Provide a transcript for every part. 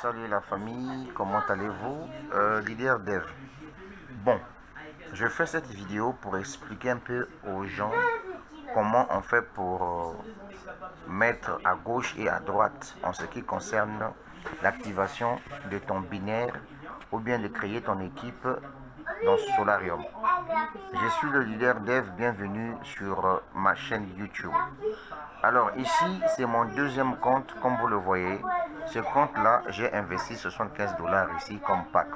Salut la famille, comment allez-vous? Leader Dev. Bon, je fais cette vidéo pour expliquer un peu aux gens comment on fait pour mettre à gauche et à droite en ce qui concerne l'activation de ton binaire ou bien de créer ton équipe dans Solarium. Je suis le leader Dev, bienvenue sur ma chaîne YouTube. Alors ici, c'est mon deuxième compte, comme vous le voyez. Ce compte-là, j'ai investi 75 dollars ici comme pack.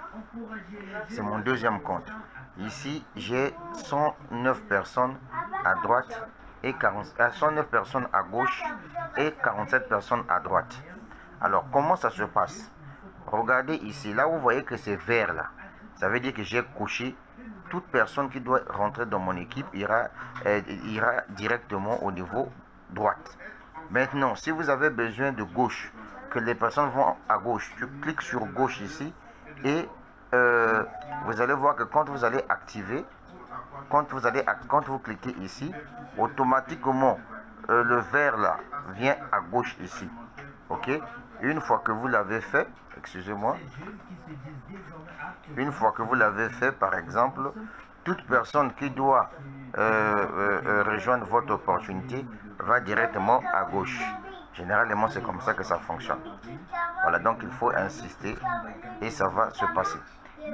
C'est mon deuxième compte. Ici, j'ai 109 personnes à droite et 109 personnes à gauche et 47 personnes à droite. Alors, comment ça se passe? Regardez ici, là vous voyez que c'est vert là. Ça veut dire que j'ai coché toute personne qui doit rentrer dans mon équipe ira directement au niveau droite. Maintenant, si vous avez besoin de gauche, que les personnes vont à gauche, tu cliques sur gauche ici et vous allez voir que quand vous allez activer, quand vous cliquez ici, automatiquement le vert là vient à gauche ici. Ok, une fois que vous l'avez fait, excusez-moi, une fois que vous l'avez fait, par exemple, toute personne qui doit rejoindre votre opportunité va directement à gauche. Généralement, c'est comme ça que ça fonctionne. Voilà, donc il faut insister et ça va se passer.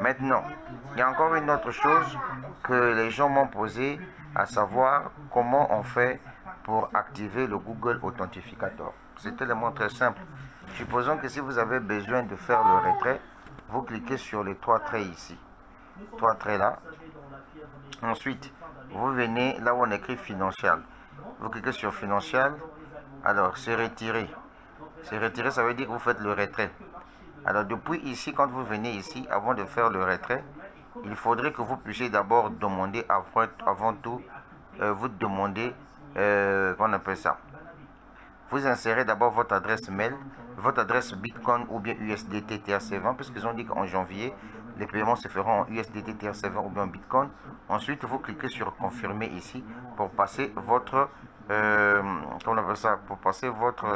Maintenant, il y a encore une autre chose que les gens m'ont posé, à savoir comment on fait pour activer le Google Authentificator. C'est tellement très simple. Supposons que si vous avez besoin de faire le retrait, vous cliquez sur les trois traits ici. Trois traits là. Ensuite, vous venez là où on écrit financial. Vous cliquez sur financial. Alors, c'est retiré. C'est retiré, ça veut dire que vous faites le retrait. Alors, depuis ici, quand vous venez ici, avant de faire le retrait, il faudrait que vous puissiez d'abord demander, avant tout, vous demander, qu'on appelle ça. Vous insérez d'abord votre adresse mail, votre adresse Bitcoin ou bien USDT TRC20, puisqu'ils ont dit qu'en janvier, les paiements se feront en USDT TRC20 ou bien en Bitcoin. Ensuite, vous cliquez sur confirmer ici pour passer votre, comment on appelle ça, pour passer votre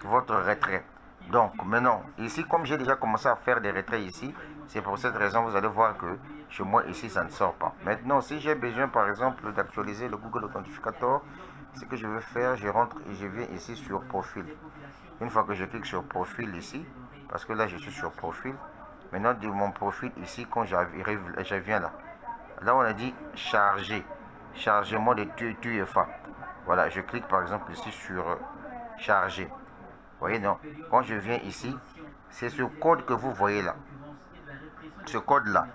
retrait. Donc maintenant, ici, comme j'ai déjà commencé à faire des retraits ici, c'est pour cette raison, vous allez voir que chez moi ici, ça ne sort pas. Maintenant, si j'ai besoin, par exemple, d'actualiser le Google Authentificator, ce que je vais faire, je rentre et je viens ici sur profil. Une fois que je clique sur profil ici, parce que là, je suis sur profil, maintenant, de mon profil ici, quand j'arrive, je viens là. Là, on a dit charger, chargement de TUFA. Voilà, je clique par exemple ici sur charger. Vous voyez, non, quand je viens ici, c'est ce code que vous voyez là. Ce code-là,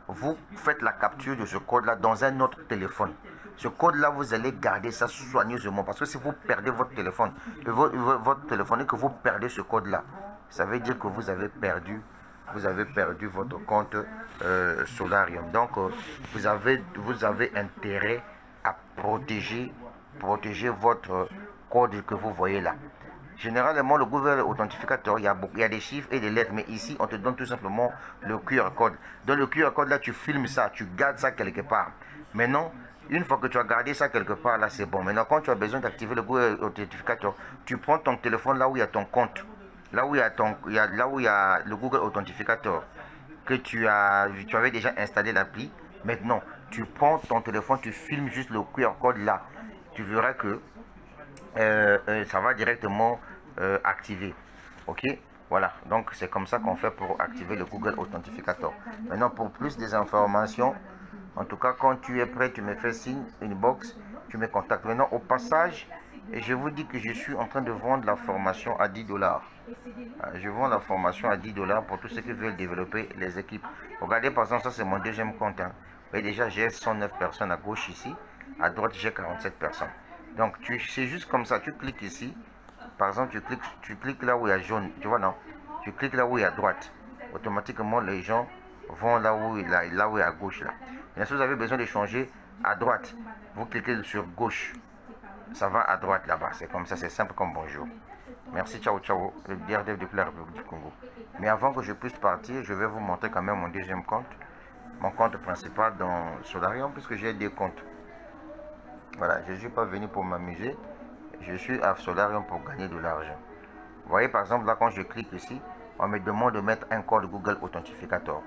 vous faites la capture de ce code-là dans un autre téléphone. Ce code-là, vous allez garder ça soigneusement. Parce que si vous perdez votre téléphone, et que vous perdez ce code-là, ça veut dire que vous avez perdu votre compte Solarium. Donc, vous avez intérêt à protéger votre code que vous voyez là. Généralement, le Google Authentificator, il y a des chiffres et des lettres, mais ici, on te donne tout simplement le QR code. Dans le QR code, là, tu filmes ça, tu gardes ça quelque part. Maintenant, une fois que tu as gardé ça quelque part, là, c'est bon. Maintenant, quand tu as besoin d'activer le Google Authentificator, tu prends ton téléphone là où il y a ton compte, là où il y a le Google Authentificator, que tu avais déjà installé l'appli. Maintenant, tu prends ton téléphone, tu filmes juste le QR code là. Tu verras que ça va directement activer. Ok, voilà, donc c'est comme ça qu'on fait pour activer le Google Authentificator. Maintenant, pour plus des informations, en tout cas, quand tu es prêt, tu me fais signe, une box, tu me contactes. Maintenant, au passage, et je vous dis que je suis en train de vendre la formation à 10 dollars. Je vends la formation à 10 dollars pour tous ceux qui veulent développer les équipes. Regardez, par exemple, ça c'est mon deuxième compte. Hein. Et déjà, j'ai 109 personnes à gauche ici. À droite, j'ai 47 personnes. Donc, c'est juste comme ça. Tu cliques ici. Par exemple, tu cliques là où il y a jaune. Tu vois, non? Tu cliques là où il y a droite. Automatiquement, les gens vont là où il y a à gauche. Là. Et si vous avez besoin de changer à droite, vous cliquez sur gauche. Ça va à droite là-bas. C'est comme ça, c'est simple comme bonjour. Merci, ciao, ciao. Le DRDF depuis la République du Congo. Mais avant que je puisse partir, je vais vous montrer quand même mon deuxième compte. Mon compte principal dans Solarium, puisque j'ai deux comptes. Voilà, je ne suis pas venu pour m'amuser. Je suis à Solarium pour gagner de l'argent. Vous voyez, par exemple, là, quand je clique ici, on me demande de mettre un code Google Authentificator.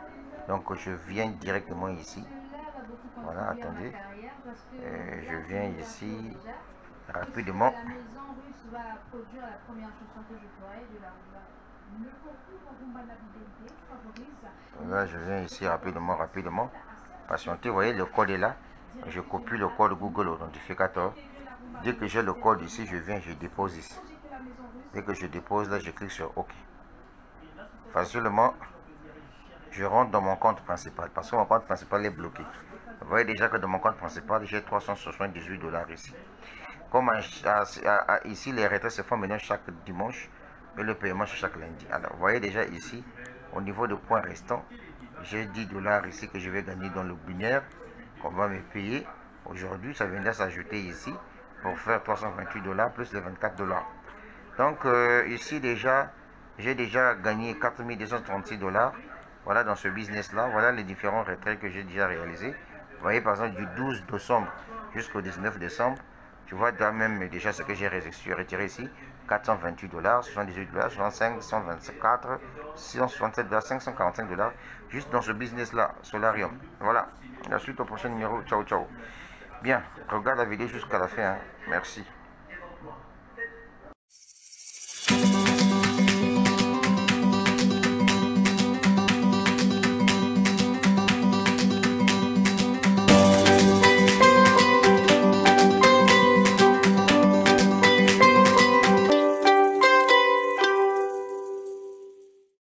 Donc je viens directement ici. Voilà, attendez. Je viens ici rapidement. Là, je viens ici rapidement. Patientez, vous voyez, le code est là. Je copie le code Google Authentificator. Dès que j'ai le code ici, je viens, je dépose ici. Dès que je dépose, là, je clique sur OK. Facilement, je rentre dans mon compte principal parce que mon compte principal est bloqué. Vous voyez déjà que dans mon compte principal, j'ai 378 $ ici. Comme ici, les retraits se font maintenant chaque dimanche et le paiement c'est chaque lundi. Alors, vous voyez déjà ici, au niveau de points restants, j'ai 10 $ ici que je vais gagner dans le binaire qu'on va me payer. Aujourd'hui, ça vient de s'ajouter ici pour faire 328 $ plus les 24 $. Donc, ici déjà, j'ai déjà gagné 4236 $. Voilà, dans ce business-là, voilà les différents retraits que j'ai déjà réalisés. Vous voyez, par exemple, du 12 décembre jusqu'au 19 décembre, tu vois même déjà ce que j'ai retiré ici. 428 $, 78 $, 65, 124, 667 $, 545 $, juste dans ce business-là, Solarium. Voilà, la suite au prochain numéro. Ciao, ciao. Bien, regarde la vidéo jusqu'à la fin. Hein. Merci.